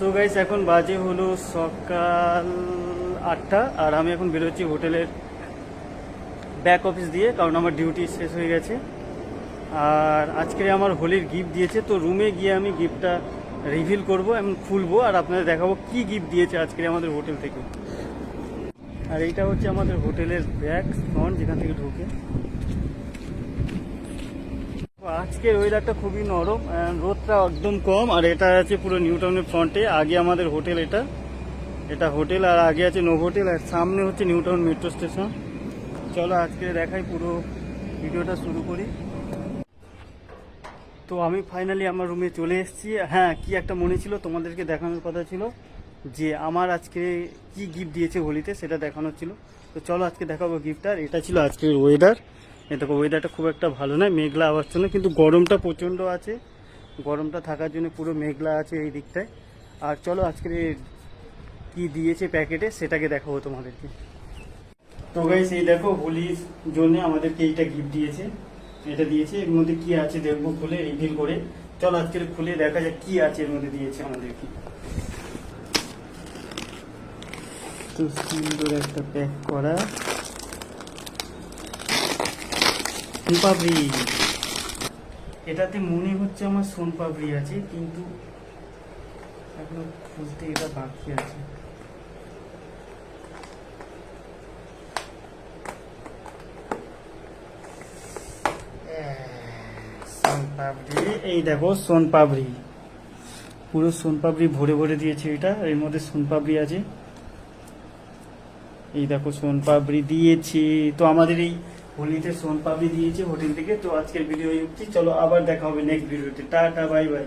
So guys এখন বাজে হলো সকাল 8টা আর আমি এখন বেরোচ্ছি হোটেলের ব্যাক অফিস দিয়ে, কারণ আমার ডিউটি শেষ হয়ে গেছে। আর আজকে আমার হোলির গিফট দিয়েছে, তো রুমে গিয়ে আমি গিফটটা রিভিল করব এবং খুলবো আর আপনাদের দেখাবো কি গিফট দিয়েছে আজকে আমাদের হোটেল থেকে। আর এইটা হচ্ছে আমাদের হোটেলের ব্যাক ফ্রন্ট, যেখান থেকে ঢুকে। আজকের ওয়েদারটা খুবই নরম, রোদটা একদম কম। আর এটা আছে পুরো নিউ টাউনের ফ্রন্টে। আগে আমাদের হোটেল, এটা হোটেল, আর আগে আছে নোভোটেল, আর সামনে হচ্ছে নিউ টাউন মেট্রো স্টেশন। চলো আজকে দেখাই, পুরো ভিডিওটা শুরু করি। তো আমি ফাইনালি আমার রুমে চলে এসেছি। হ্যাঁ, কি একটা মনে ছিল, তোমাদেরকে দেখানোর কথা ছিল যে আমার আজকে কি গিফট দিয়েছে হোলিতে, সেটা দেখানোর ছিল। তো চলো আজকে দেখাবো গিফট। আর এটা ছিল আজকের ওয়েদার। দেখো ওয়েদারটা খুব একটা ভালো নয়, মেঘলা হওয়ার জন্য, কিন্তু গরমটা প্রচণ্ড আছে। গরমটা থাকার জন্য পুরো মেঘলা আছে এই দিকটায়। আর চলো আজকে কি দিয়েছে প্যাকেটে সেটাকে দেখাবো তোমাদেরকে। তো গাইস এই দেখো, হোলির জন্য আমাদেরকে এইটা গিফট দিয়েছে। এটা দিয়েছে, এর মধ্যে কি আছে দেখবো, খুলে রিভিল করে। চলো আজকে খুলে দেখা যাক কি আছে এর মধ্যে দিয়েছে আমাদেরকে। তো সুন্দর একটা প্যাক করা সোনপাপড়ি। এটাতে মনে হচ্ছে আমার সোনপাপড়ি আছে, কিন্তু এখনো খুলতে এটা বাকি আছে। সোনপাপড়ি, এই দেখো সোনপাপড়ি, পুরো সোনপাপড়ি ভরে ভরে দিয়েছে এটা। এর মধ্যে সোনপাপড়ি আছে, এই দেখো সোনপাপড়ি দিয়েছে। তো আমাদের এই হোলিতে সোনপাপড়ি দিয়েছে হোটেল থেকে। তো আজকের ভিডিও এই অবধি, চলো আবার দেখা হবে নেক্সট ভিডিওতে। Tata, bye bye.